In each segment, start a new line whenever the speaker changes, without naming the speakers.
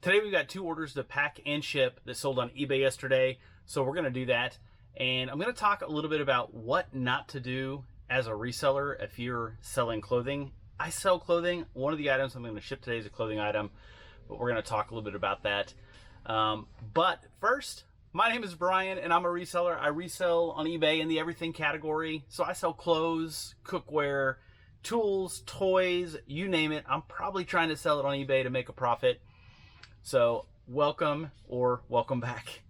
Today we've got 2 orders to pack and ship that sold on eBay yesterday, so we're going to do that. And I'm going to talk a little bit about what not to do as a reseller if you're selling clothing. I sell clothing. One of the items I'm going to ship today is a clothing item, but we're going to talk a little bit about that. But first, my name is Brian and I'm a reseller. I resell on eBay in the everything category. So I sell clothes, cookware, tools, toys, you name it. I'm probably trying to sell it on eBay to make a profit. So welcome or welcome back.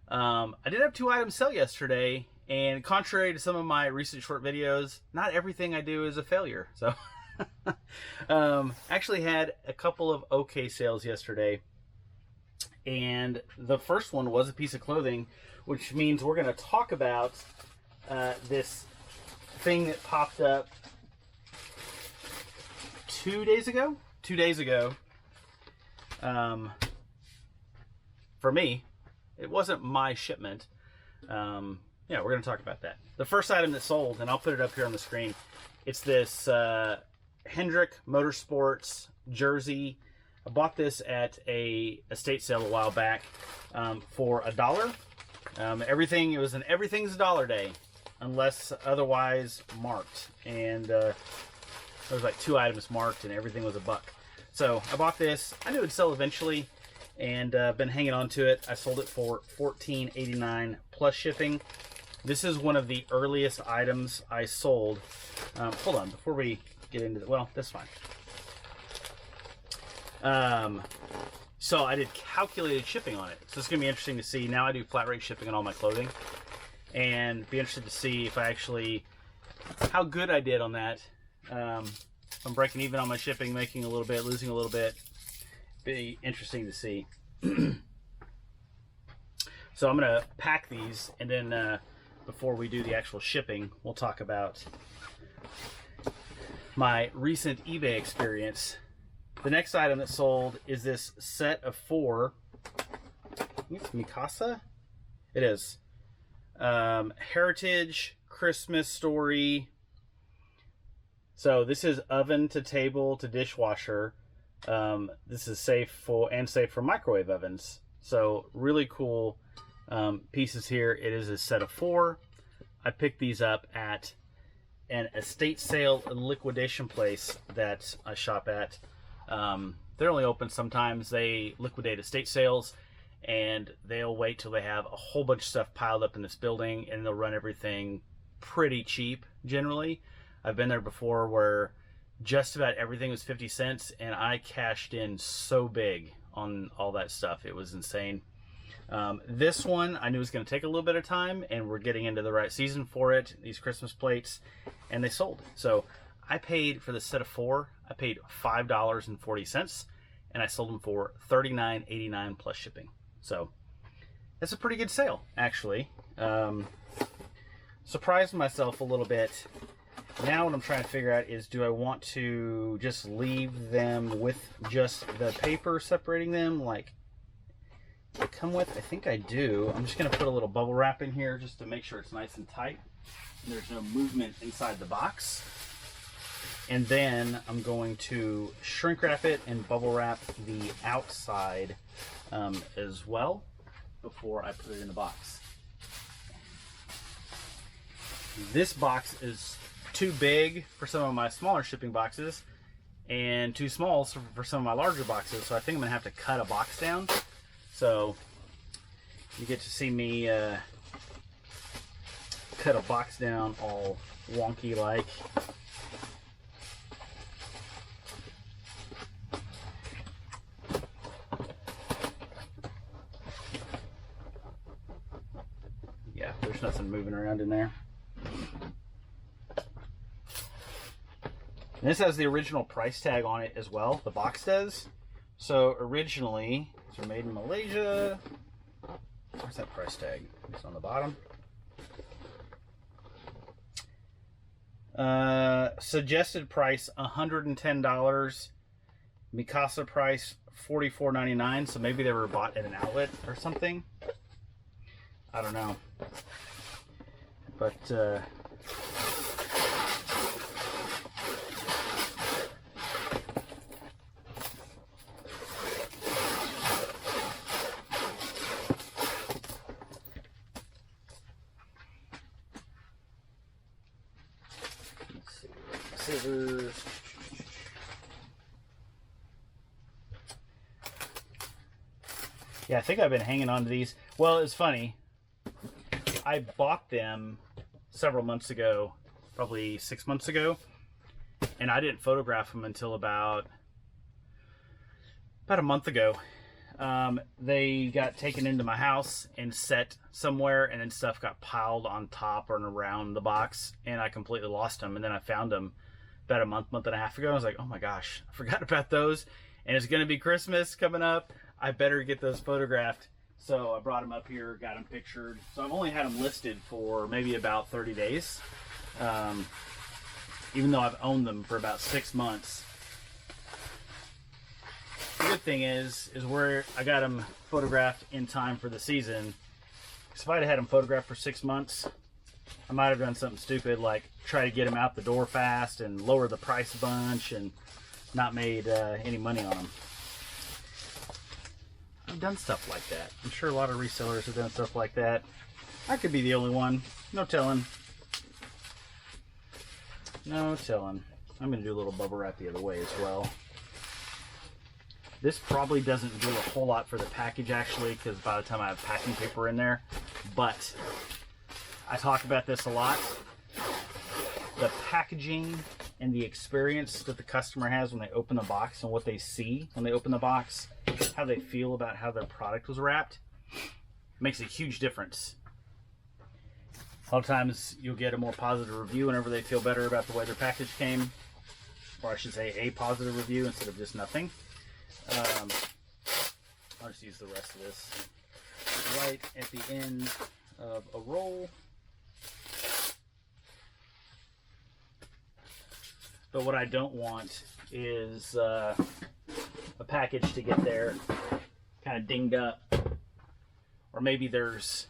I did have 2 items sell yesterday, and contrary to some of my recent short videos, not everything I do is a failure. So actually had a couple of okay sales yesterday, and the first one was a piece of clothing, which means we're going to talk about this thing that popped up 2 days ago. 2 days ago. For me, it wasn't my shipment. Yeah, we're going to talk about that. The first item that sold, and I'll put it up here on the screen, it's this Hendrick Motorsports jersey. I bought this at a estate sale a while back for $1. Everything's a dollar day, unless otherwise marked. And there was like 2 items marked, and everything was $1. So I bought this. I knew it would sell eventually, and been hanging on to it. I sold it for $14.89 plus shipping. This is one of the earliest items I sold. Hold on, before we get into it, well, that's fine. So I did calculated shipping on it. So it's gonna be interesting to see. Now I do flat rate shipping on all my clothing, and be interested to see if I actually, how good I did on that. I'm breaking even on my shipping, making a little bit, losing a little bit. Be interesting to see. So I'm gonna pack these, and then before we do the actual shipping, we'll talk about my recent eBay experience. The next item that sold is this set of 4. I think it's Mikasa. It is. Heritage Christmas Story. So this is oven to table to dishwasher. This is safe for microwave ovens. So really cool pieces here. It is a set of 4. I picked these up at an estate sale liquidation place that I shop at. They're only open sometimes. They liquidate estate sales, and they'll wait till they have a whole bunch of stuff piled up in this building, and they'll run everything pretty cheap generally. I've been there before where just about everything was 50 cents, and I cashed in so big on all that stuff. It was insane. This one I knew was going to take a little bit of time, and we're getting into the right season for it, these Christmas plates, and they sold. So I paid for the set of 4, I paid $5.40, and I sold them for $39.89 plus shipping. So that's a pretty good sale, actually. Surprised myself a little bit. Now what I'm trying to figure out is, do I want to just leave them with just the paper separating them like they come with? I think I do. I'm just going to put a little bubble wrap in here just to make sure it's nice and tight and there's no movement inside the box. And then I'm going to shrink wrap it and bubble wrap the outside as well before I put it in the box. This box is too big for some of my smaller shipping boxes and too small for some of my larger boxes, so I think I'm gonna have to cut a box down. So you get to see me cut a box down all wonky like. Yeah, there's nothing moving around in there. And this has the original price tag on it as well, the box does. So originally, these are made in Malaysia. Where's that price tag? It's on the bottom. Suggested price $110. Mikasa price $44.99. So maybe they were bought at an outlet or something. I don't know. But scissors. Yeah, I think I've been hanging on to these. Well, it's funny. I bought them several months ago, probably 6 months ago, and I didn't photograph them until about a month ago. They got taken into my house and set somewhere, and then stuff got piled on top and around the box, and I completely lost them. And then I found them about a month and a half ago. I was like, oh my gosh, I forgot about those, and it's gonna be Christmas coming up. I better get those photographed. So I brought them up here, got them pictured. So I've only had them listed for maybe about 30 days, even though I've owned them for about 6 months. The good thing is where I got them photographed in time for the season. Because if I'd had them photographed for 6 months, I might have done something stupid like try to get them out the door fast and lower the price a bunch and not made any money on them. I've done stuff like that. I'm sure a lot of resellers have done stuff like that. I could be the only one. No telling. No telling. I'm going to do a little bubble wrap the other way as well. This probably doesn't do a whole lot for the package actually, because by the time I have packing paper in there, but I talk about this a lot. The packaging and the experience that the customer has when they open the box and what they see when they open the box, how they feel about how their product was wrapped, makes a huge difference. A lot of times you'll get a more positive review whenever they feel better about the way their package came, or I should say a positive review instead of just nothing. I'll just use the rest of this right at the end of a roll. But what I don't want is a package to get there kind of dinged up, or maybe there's,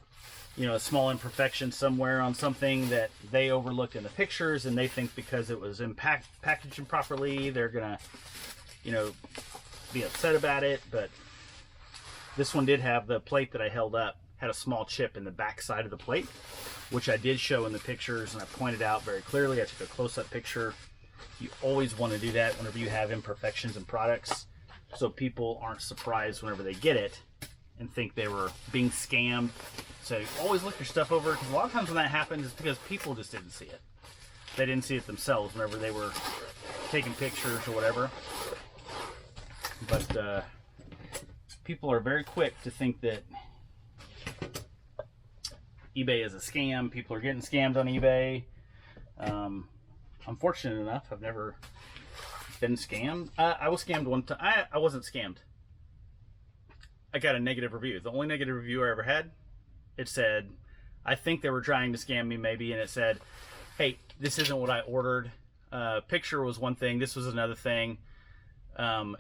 you know, a small imperfection somewhere on something that they overlooked in the pictures, and they think because it was packaged improperly, they're gonna, you know, be upset about it. But this one did have the plate that I held up had a small chip in the back side of the plate, which I did show in the pictures, and I pointed out very clearly. I took a close-up picture. You always want to do that whenever you have imperfections in products, so people aren't surprised whenever they get it and think they were being scammed. So you always look your stuff over, because a lot of times when that happens, it's because people just didn't see it. They didn't see it themselves whenever they were taking pictures or whatever. But people are very quick to think that eBay is a scam. People are getting scammed on eBay. I'm fortunate enough, I've never been scammed. I was scammed one time. I wasn't scammed. I got a negative review. The only negative review I ever had, it said, I think they were trying to scam me maybe, and it said, hey, this isn't what I ordered. Picture was one thing, this was another thing.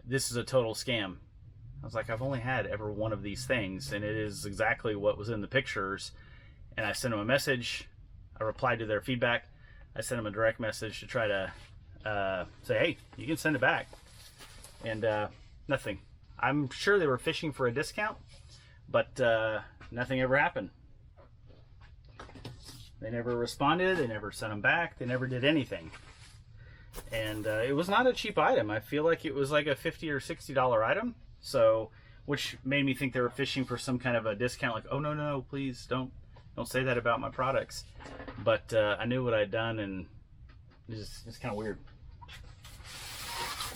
This is a total scam. I was like, I've only had ever one of these things, and it is exactly what was in the pictures. And I sent them a message. I replied to their feedback. I sent them a direct message to try to say, hey, you can send it back. And nothing. I'm sure they were fishing for a discount, but nothing ever happened. They never responded. They never sent them back. They never did anything. And it was not a cheap item. I feel like it was like a $50 or $60 item. So, which made me think they were fishing for some kind of a discount. Like, oh no, please don't say that about my products. But I knew what I'd done, and it's kind of weird.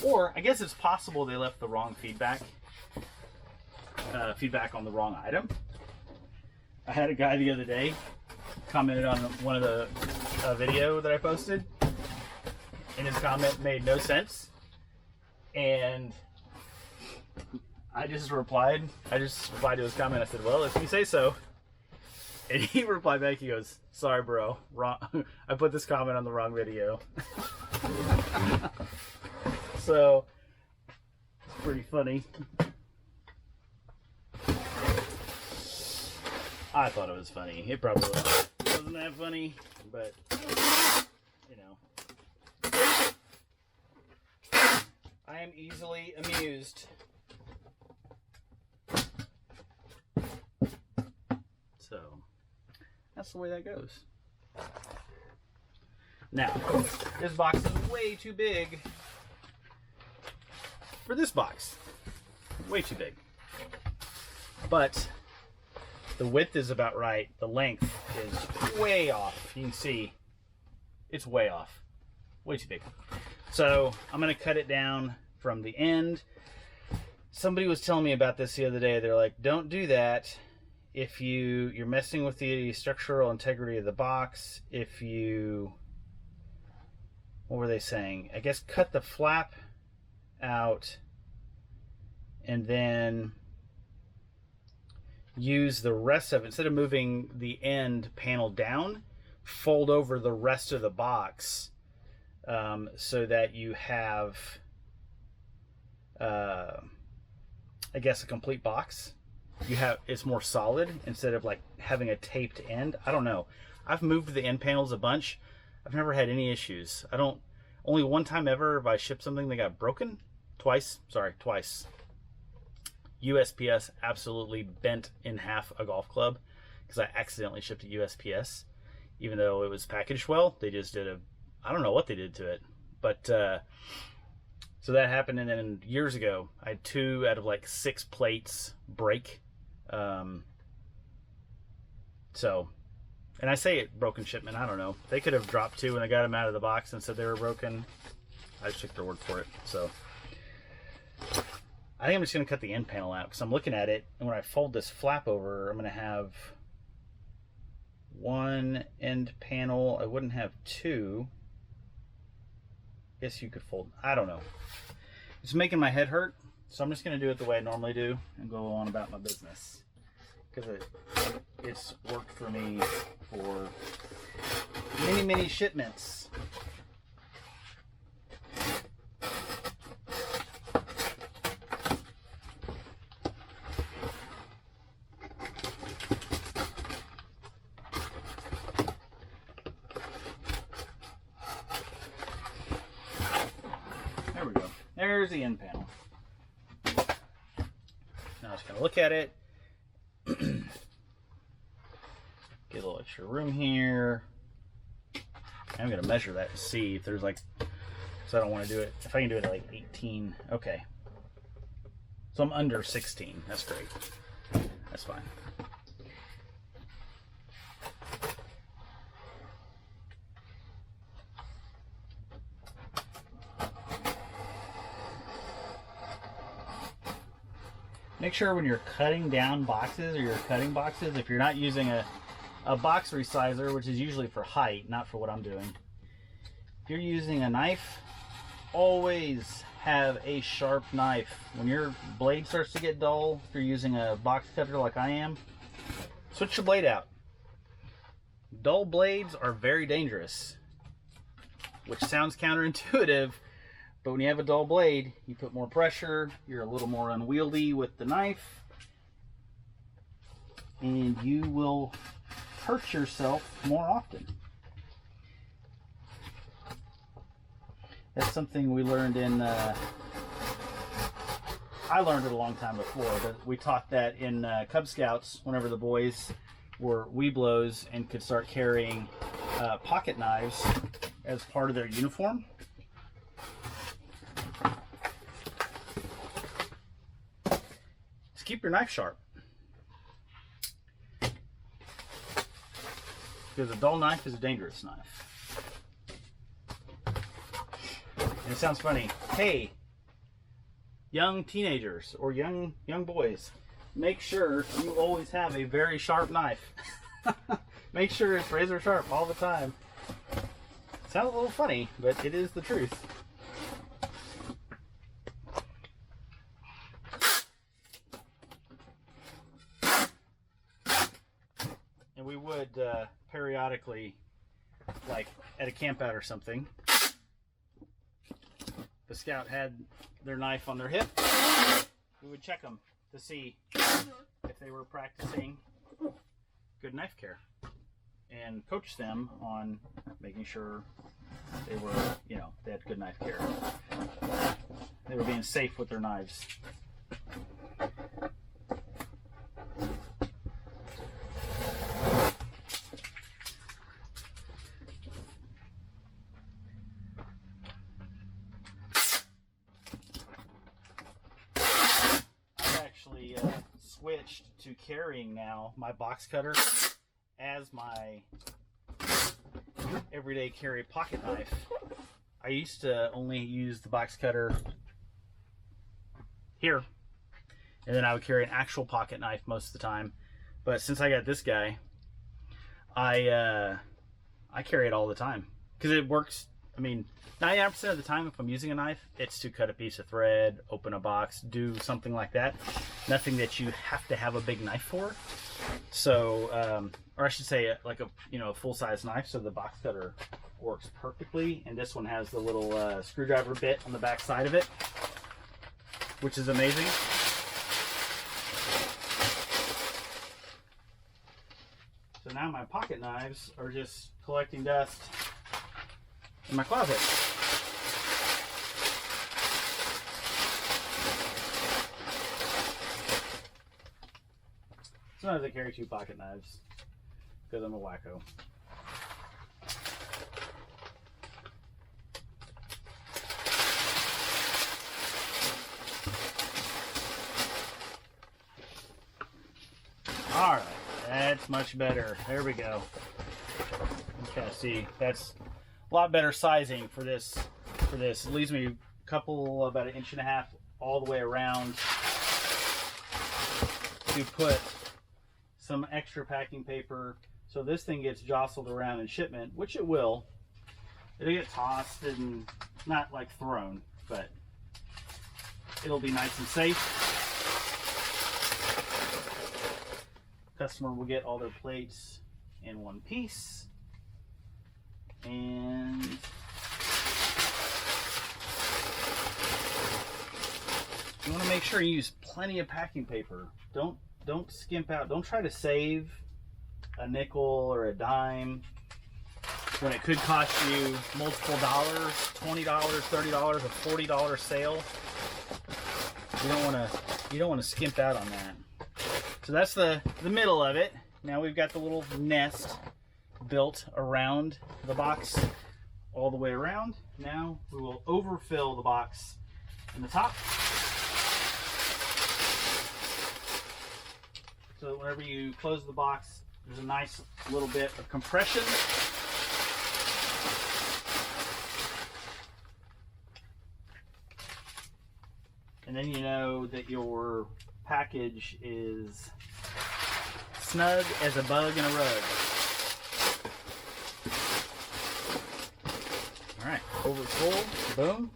Or I guess it's possible they left the wrong feedback on the wrong item. I had a guy the other day commented on one of the video that I posted, and his comment made no sense, and I just replied to his comment. I said, well, if you say so. And he replied back, he goes, sorry bro, wrong. I put this comment on the wrong video. So it's pretty funny. I thought it was funny. It probably wasn't that funny, but you know, I am easily amused. So that's the way that goes. Now, this box is way too big for this box. Way too big. But the width is about right. The length is way off. You can see it's way off. Way too big. So I'm going to cut it down from the end. Somebody was telling me about this the other day. They're like, don't do that if you're messing with the structural integrity of the box. If you, what were they saying? I guess cut the flap out and then use the rest of it. Instead of moving the end panel down, fold over the rest of the box so that you have, I guess, a complete box. It's more solid instead of like having a taped end. I don't know. I've moved the end panels a bunch. I've never had any issues. Only one time ever have I shipped something that got broken. Twice. USPS absolutely bent in half a golf club because I accidentally shipped a USPS. Even though it was packaged well, they just did I don't know what they did to it. But, so that happened, and then years ago, I had 2 out of like 6 plates break. And I say it broken shipment, I don't know. They could have dropped 2 when I got them out of the box and said they were broken. I just took their word for it. So I think I'm just going to cut the end panel out because I'm looking at it, and when I fold this flap over, I'm going to have 1 end panel. I wouldn't have 2. Guess you could fold. I don't know. It's making my head hurt, so I'm just going to do it the way I normally do and go on about my business because it's worked for me for many shipments. There we go. There's the end panel. Now I'm just going to look at it. Get a little extra room here. I'm going to measure that to see if there's like, so I don't want to do it, if I can do it at like 18. Okay. So I'm under 16. That's great. That's fine. Make sure when you're cutting down boxes or you're cutting boxes, if you're not using a box resizer, which is usually for height, not for what I'm doing. If you're using a knife, always have a sharp knife. When your blade starts to get dull, if you're using a box cutter like I am, switch your blade out. Dull blades are very dangerous, which sounds counterintuitive, but when you have a dull blade, you put more pressure, you're a little more unwieldy with the knife, and you will hurt yourself more often. That's something we learned in, I learned it a long time before, but we taught that in Cub Scouts whenever the boys were Weeblos and could start carrying pocket knives as part of their uniform. Keep your knife sharp. Because a dull knife is a dangerous knife. And it sounds funny. Hey, young teenagers or young boys, make sure you always have a very sharp knife. Make sure it's razor sharp all the time. Sounds a little funny, but it is the truth. We would periodically, like at a camp out or something, the scout had their knife on their hip, we would check them to see if they were practicing good knife care and coach them on making sure they were, you know, they had good knife care. They were being safe with their knives. switched to carrying now my box cutter as my everyday carry pocket knife. I used to only use the box cutter here, and then I would carry an actual pocket knife most of the time. But since I got this guy, I carry it all the time because it works. I mean, 99% of the time, if I'm using a knife, it's to cut a piece of thread, open a box, do something like that. Nothing that you have to have a big knife for. So, or I should say, like a full-size knife. So the box cutter works perfectly, and this one has the little screwdriver bit on the back side of it, which is amazing. So now my pocket knives are just collecting dust in my closet. Sometimes I carry 2 pocket knives because I'm a wacko. All right, that's much better. There we go. Okay, see, that's a lot better sizing for this. It leaves me a couple, about 1.5 inches all the way around to put some extra packing paper, so this thing gets jostled around in shipment, which it will. It'll get tossed and not like thrown, but it'll be nice and safe. Customer will get all their plates in one piece, and you want to make sure you use plenty of packing paper. Don't skimp out. Don't try to save a nickel or a dime when it could cost you multiple dollars, $20, $30, a $40 sale. You don't want to skimp out on that. So that's the middle of it. Now we've got the little nest built around the box all the way around. Now we will overfill the box in the top. So whenever you close the box, there's a nice little bit of compression. And then you know that your package is snug as a bug in a rug. All right, over full, boom.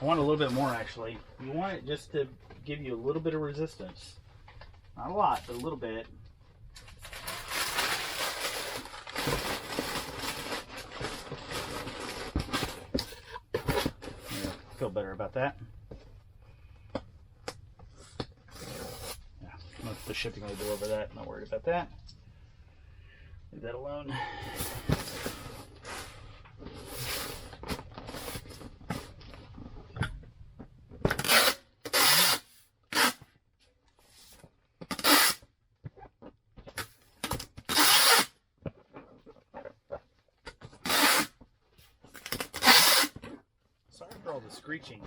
I want a little bit more actually. You want it just to give you a little bit of resistance. Not a lot, but a little bit. Yeah, feel better about that. Yeah, the shipping will go over that. Not worried about that. Leave that alone. Sorry for all the screeching.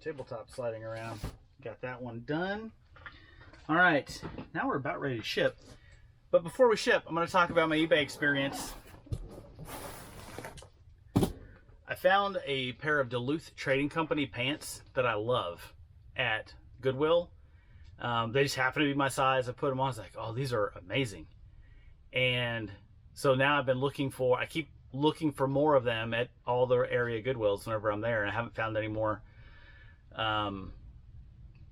Tabletop sliding around. Got that one done. All right, now we're about ready to ship. But before we ship, I'm going to talk about my eBay experience. I found a pair of Duluth Trading Company pants that I love at Goodwill. They just happen to be my size. I put them on. I was like, oh, these are amazing. And so now I keep looking for more of them at all the area Goodwills whenever I'm there, and I haven't found any more.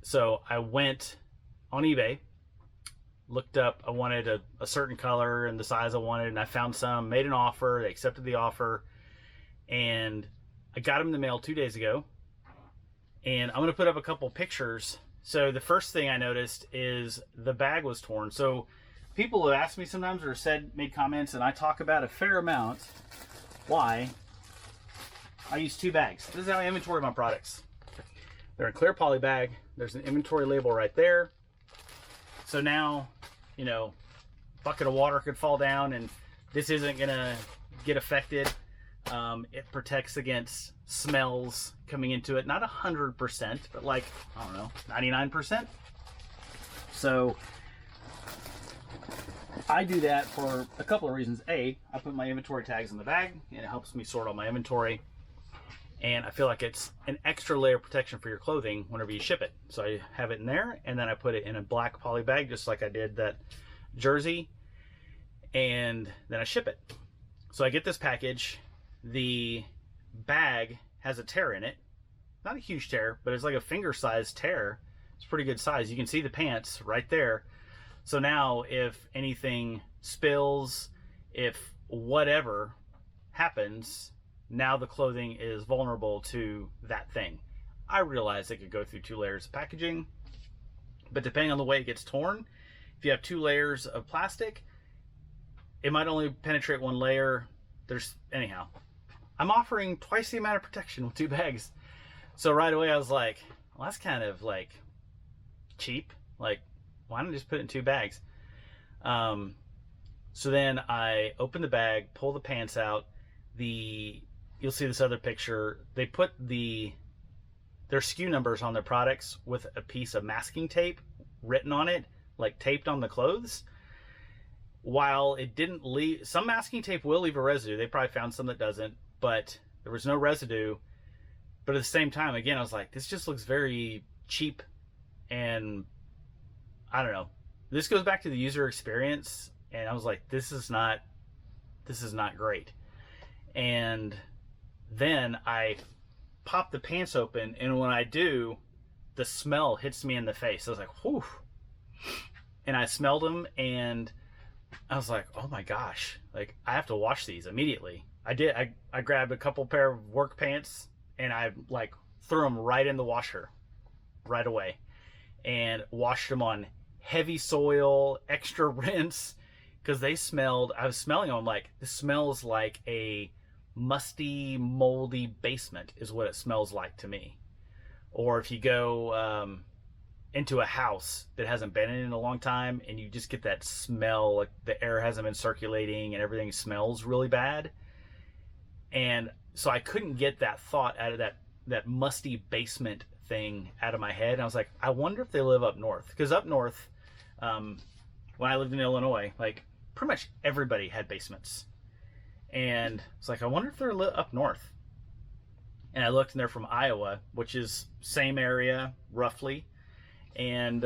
So I went on eBay, looked up, I wanted a certain color and the size I wanted, and I found some, made an offer, they accepted the offer, and I got them in the mail 2 days ago. And I'm going to put up a couple pictures. So the first thing I noticed is the bag was torn. So people have asked me sometimes or made comments, and I talk about a fair amount why I use 2 bags. This is how I inventory my products. They're in clear poly bag. There's an inventory label right there. So now, you know, bucket of water could fall down and this isn't gonna get affected. It protects against smells coming into it. Not 100%, but like, I don't know, 99%. So I do that for a couple of reasons. A, I put my inventory tags in the bag and it helps me sort all my inventory. And I feel like it's an extra layer of protection for your clothing whenever you ship it. So I have it in there, and then I put it in a black poly bag, just like I did that jersey, and then I ship it. So I get this package. The bag has a tear in it. Not a huge tear, but it's like a finger-sized tear. It's pretty good size. You can see the pants right there. So now if anything spills, if whatever happens, now the clothing is vulnerable to that thing. I realize it could go through 2 layers of packaging, but depending on the way it gets torn, if you have 2 layers of plastic, it might only penetrate 1 layer. Anyhow, I'm offering twice the amount of protection with 2 bags. So right away I was like, well, that's kind of like cheap. Like, why don't I just put it in 2 bags? So then I open the bag, pull the pants out. You'll see this other picture. They put their SKU numbers on their products with a piece of masking tape written on it, like taped on the clothes. While it didn't leave, some masking tape will leave a residue. They probably found some that doesn't, but there was no residue. But at the same time, again, I was like, this just looks very cheap, and I don't know. This goes back to the user experience, and I was like, this is not great. And then I pop the pants open, and when I do, the smell hits me in the face. I was like, whew. And I smelled them, and I was like, oh my gosh, like, I have to wash these immediately. I did. I grabbed a couple pair of work pants, and I like threw them right in the washer right away and washed them on heavy soil, extra rinse, because they smelled. I was smelling them, I'm like, this smells like a musty, moldy basement is what it smells like to me. Or if you go into a house that hasn't been in a long time and you just get that smell, like the air hasn't been circulating and everything smells really bad. And so I couldn't get that thought out of that musty basement thing out of my head. And I was like, I wonder if they live up north. Because up north, when I lived in Illinois, like pretty much everybody had basements. And it's like, I wonder if they're up north. And I looked, and they're from Iowa, which is same area roughly. And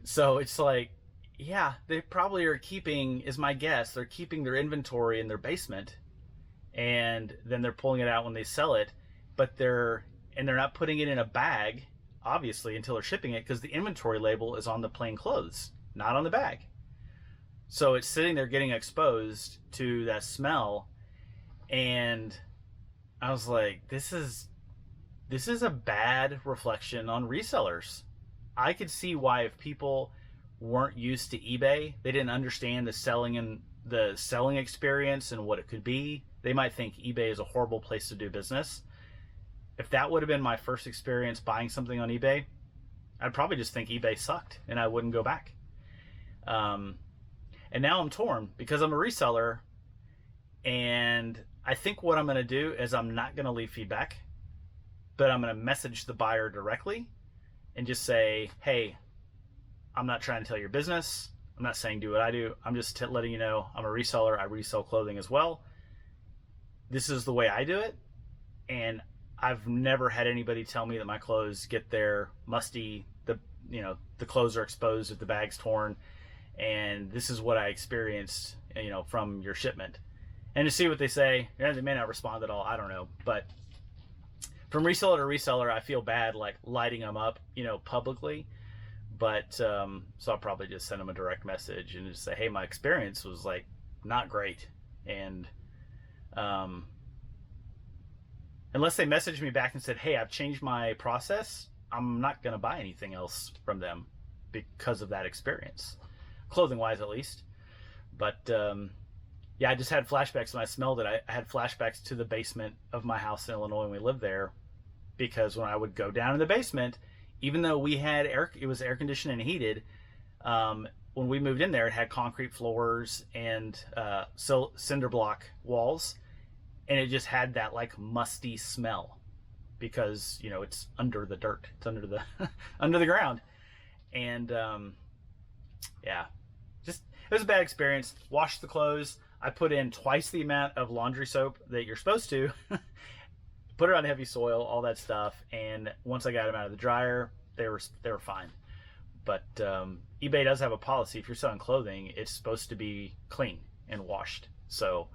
so it's like, yeah, they probably are keeping, is my guess, they're keeping their inventory in their basement, and then they're pulling it out when they sell it. But they're not putting it in a bag, obviously, until they're shipping it, because the inventory label is on the plain clothes, not on the bag. So it's sitting there getting exposed to that smell, and I was like, this is a bad reflection on resellers. I could see why, if people weren't used to eBay, they didn't understand the selling experience and what it could be, they might think eBay is a horrible place to do business. If that would have been my first experience buying something on eBay, I'd probably just think eBay sucked and I wouldn't go back. And now I'm torn because I'm a reseller, and I think what I'm going to do is I'm not going to leave feedback, but I'm going to message the buyer directly and just say, hey, I'm not trying to tell your business. I'm not saying do what I do. I'm just letting you know I'm a reseller. I resell clothing as well. This is the way I do it. And I've never had anybody tell me that my clothes get there musty, the clothes are exposed if the bag's torn, and this is what I experienced, from your shipment. And to see what they say, they may not respond at all, I don't know. But from reseller to reseller, I feel bad like lighting them up, publicly. But so I'll probably just send them a direct message and just say, hey, my experience was like not great. And unless they messaged me back and said, hey, I've changed my process, I'm not going to buy anything else from them because of that experience, clothing wise at least. But yeah, I just had flashbacks when I smelled it. I had flashbacks to the basement of my house in Illinois when we lived there, because when I would go down in the basement, even though we had it was air conditioned and heated, when we moved in there, it had concrete floors and cinder block walls, and it just had that like musty smell because, you know, it's under the dirt, it's under the under the ground. And yeah, just it was a bad experience. Washed the clothes. I put in twice the amount of laundry soap that you're supposed to. Put it on heavy soil, all that stuff, and once I got them out of the dryer, they were fine. But eBay does have a policy: if you're selling clothing, it's supposed to be clean and washed. So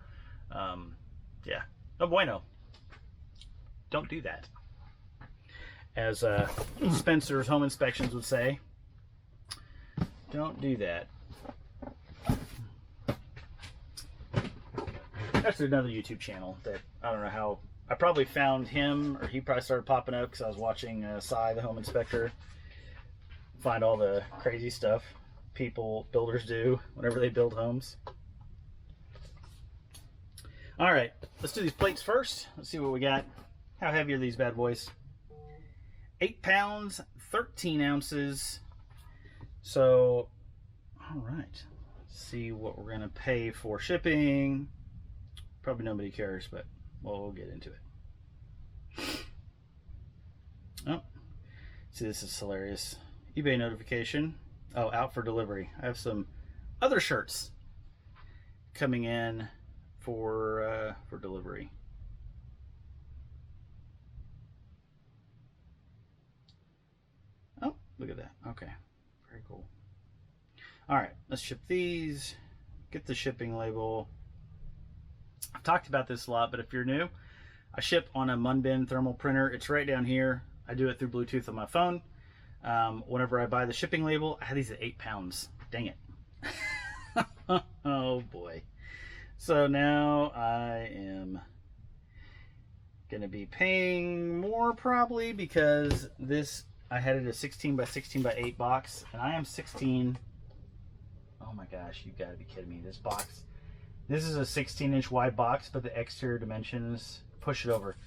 yeah, no bueno. Don't do that. As Spencer's Home Inspections would say, don't do that. That's another YouTube channel that I don't know how. I probably found him, or he probably started popping up because I was watching Cy, the home inspector, find all the crazy stuff builders do whenever they build homes. All right, let's do these plates first. Let's see what we got. How heavy are these bad boys? 8 pounds, 13 ounces. So, all right. Let's see what we're gonna pay for shipping. Probably nobody cares, but we'll get into it. Oh, see, this is hilarious. eBay notification. Oh, out for delivery. I have some other shirts coming in for delivery. Oh, look at that. Okay, very cool. All right, let's ship these. Get the shipping label. I've talked about this a lot, but if you're new, I ship on a Munbin thermal printer. It's right down here. I do it through Bluetooth on my phone. Whenever I buy the shipping label, I have these at 8 pounds. Dang it. Oh boy. So now I am gonna be paying more probably because this, I had it a 16 by 16 by 8 box, and I am 16. Oh my gosh, you gotta be kidding me. This box, this is a 16-inch wide box, but the exterior dimensions, push it over,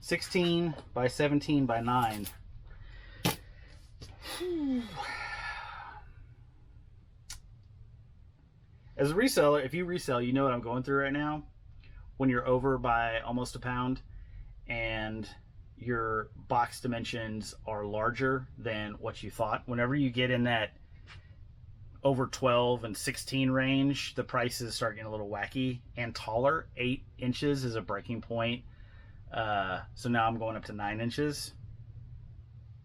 16 by 17 by 9. As a reseller, if you resell, you know what I'm going through right now. When you're over by almost a pound and your box dimensions are larger than what you thought, whenever you get in that over 12 and 16 range, the prices start getting a little wacky and taller. 8 inches is a breaking point. So now I'm going up to 9 inches.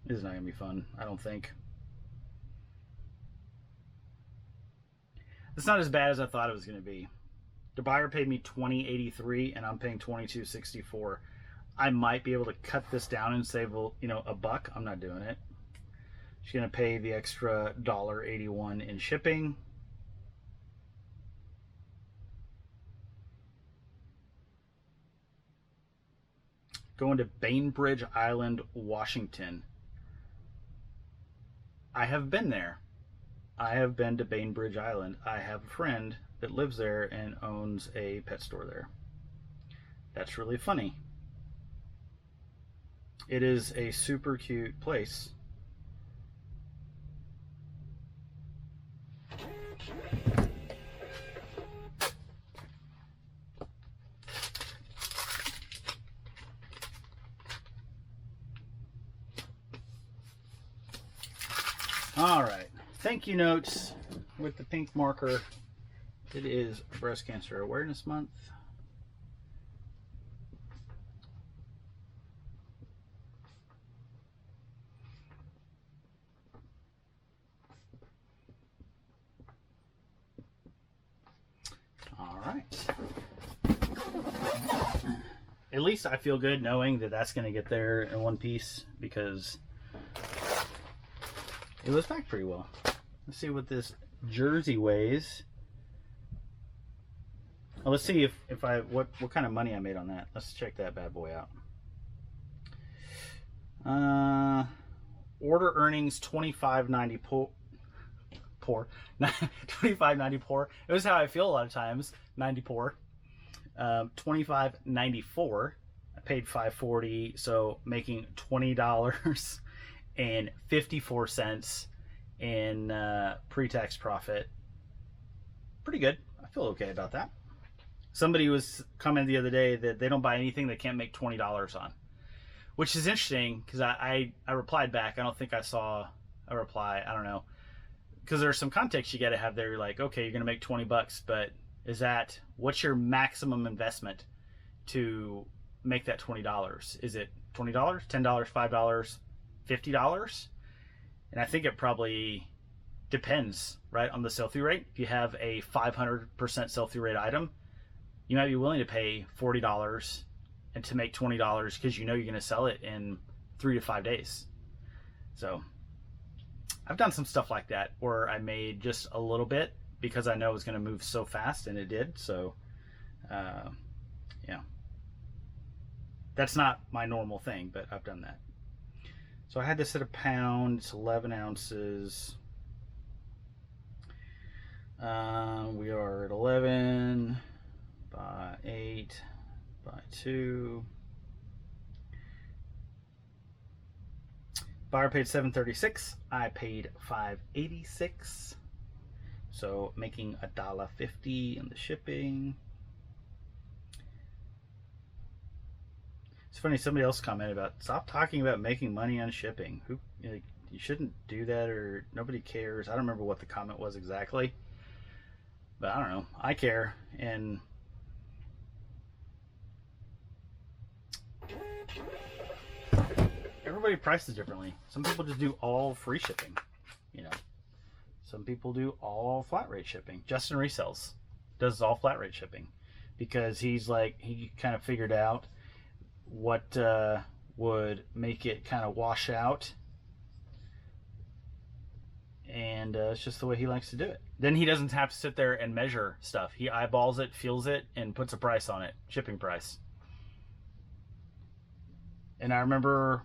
This is not gonna be fun, I don't think. It's not as bad as I thought it was gonna be. The buyer paid me $20.83 and I'm paying $22.64. I might be able to cut this down and save, you know, $1. I'm not doing it. She's gonna pay the extra $1.81 in shipping. Going to Bainbridge Island, Washington. I have been there. I have been to Bainbridge Island. I have a friend that lives there and owns a pet store there. That's really funny. It is a super cute place. All right, thank you notes with the pink marker. It is Breast Cancer Awareness Month. All right. At least I feel good knowing that that's going to get there in one piece because it was packed pretty well. Let's see what this jersey weighs. Well, let's see if I what kind of money I made on that. Let's check that bad boy out. Order earnings $25.90 poor. $25.90 poor. It was how I feel a lot of times. 90 poor. $25.94. I paid $5.40, so making $20.54 in pre-tax profit. Pretty good. I feel okay about that. Somebody was commenting the other day that they don't buy anything they can't make $20 on, which is interesting because I replied back. I don't think I saw a reply. I don't know, because there's some context you got to have there. You're like, okay, you're gonna make $20, but what's your maximum investment to make that $20? Is it $20, $10, $5, $50? And I think it probably depends, right, on the sell-through rate. If you have a 500% sell-through rate item, you might be willing to pay $40 and to make $20 because you know you're going to sell it in 3 to 5 days. So I've done some stuff like that where I made just a little bit because I know it was going to move so fast, and it did. So yeah, that's not my normal thing, but I've done that. So I had this at a pound. It's 11 ounces. We are at 11 by 8 by 2. Buyer paid $7.36. I paid $5.86. So making $1.50 in the shipping. It's funny, somebody else commented about, stop talking about making money on shipping. You shouldn't do that, or nobody cares. I don't remember what the comment was exactly, but I don't know. I care, and everybody prices differently. Some people just do all free shipping, you know. Some people do all flat rate shipping. Justin Resells does all flat rate shipping because he's like, he kind of figured out what would make it kind of wash out, and it's just the way he likes to do it. Then he doesn't have to sit there and measure stuff. He eyeballs it, feels it, and puts a price on it, shipping price. And I remember,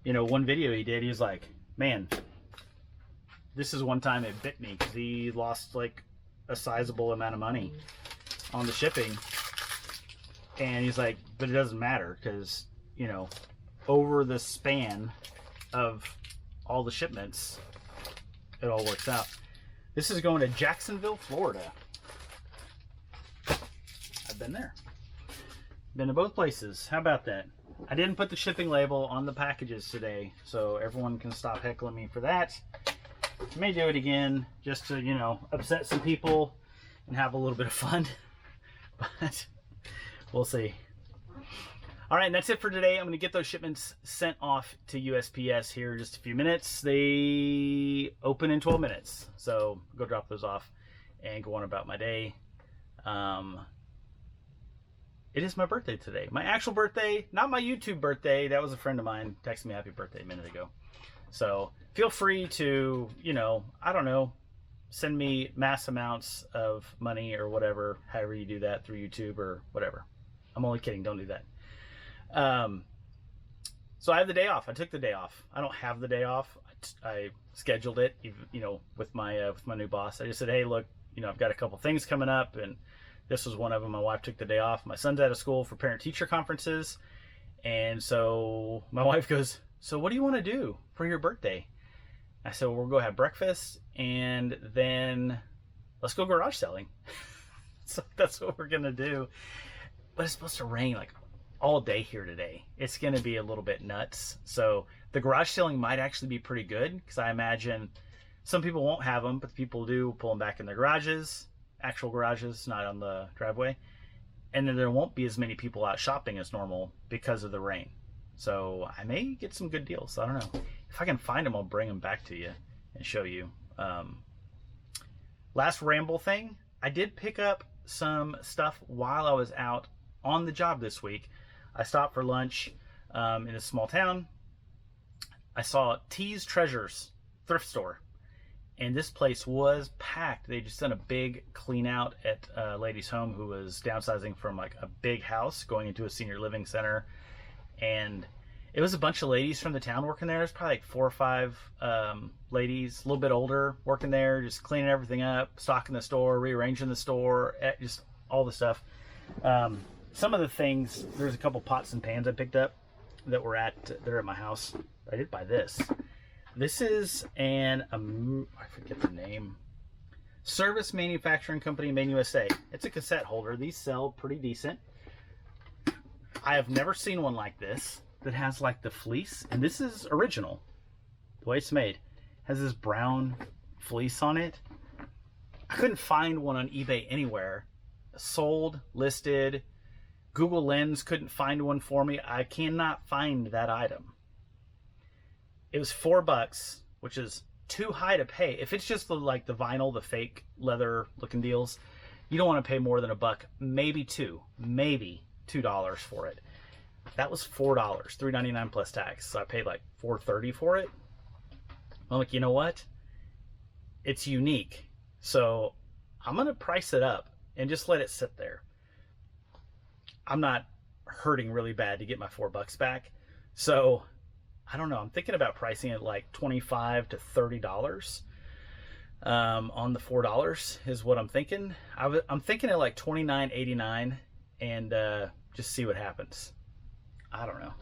you know, one video he did, he was like, man, this is one time it bit me because he lost like a sizable amount of money on the shipping. And he's like, but it doesn't matter because, you know, over the span of all the shipments, it all works out. This is going to Jacksonville, Florida. I've been there. Been to both places. How about that? I didn't put the shipping label on the packages today, so everyone can stop heckling me for that. I may do it again just to, you know, upset some people and have a little bit of fun. But we'll see. All right, and that's it for today. I'm going to get those shipments sent off to USPS here in just a few minutes. They open in 12 minutes. So go drop those off and go on about my day. It is my birthday today. My actual birthday, not my YouTube birthday. That was a friend of mine texted me happy birthday a minute ago. So feel free to, you know, I don't know, send me mass amounts of money or whatever, however you do that through YouTube or whatever. I'm only kidding. Don't do that. So I have the day off. I took the day off. I don't have the day off. I scheduled it, you know, with my new boss. I just said, hey, look, you know, I've got a couple things coming up, and this was one of them. My wife took the day off. My son's out of school for parent-teacher conferences, and so my wife goes, so what do you want to do for your birthday? I said, well, we'll go have breakfast, and then let's go garage selling. So that's what we're gonna do. But it's supposed to rain like all day here today. It's going to be a little bit nuts. So the garage selling might actually be pretty good because I imagine some people won't have them, but people do pull them back in their garages, actual garages, not on the driveway. And then there won't be as many people out shopping as normal because of the rain. So I may get some good deals. I don't know. If I can find them, I'll bring them back to you and show you. Last ramble thing, I did pick up some stuff while I was out on the job this week. I stopped for lunch in a small town. I saw T's Treasures thrift store, and this place was packed. They just done a big clean out at a lady's home who was downsizing from like a big house going into a senior living center, and it was a bunch of ladies from the town working there. There's probably like 4 or 5 ladies, a little bit older, working there, just cleaning everything up, stocking the store, rearranging the store, just all the stuff. some of the things, there's a couple pots and pans I picked up that were they're at my house. I did buy this. This is I forget the name. Service Manufacturing Company, Maine, USA. It's a cassette holder. These sell pretty decent. I have never seen one like this that has like the fleece, and this is original. The way it's made has this brown fleece on it. I couldn't find one on eBay anywhere. Sold, listed. Google Lens couldn't find one for me. I cannot find that item. It was $4, which is too high to pay. If it's just like the vinyl, the fake leather looking deals, you don't want to pay more than $1, maybe $2 for it. That was $4, $3.99 plus tax. So I paid like $4.30 for it. I'm like, you know what? It's unique. So I'm gonna price it up and just let it sit there. I'm not hurting really bad to get my $4 back. So I don't know. I'm thinking about pricing it like $25 to $30 on the $4 is what I'm thinking. I'm thinking at like $29.89 and just see what happens. I don't know.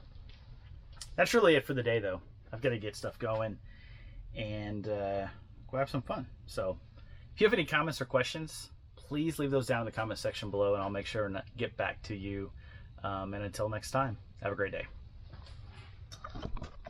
That's really it for the day, though. I've got to get stuff going and go have some fun. So if you have any comments or questions, please leave those down in the comment section below, and I'll make sure and get back to you. And until next time, have a great day.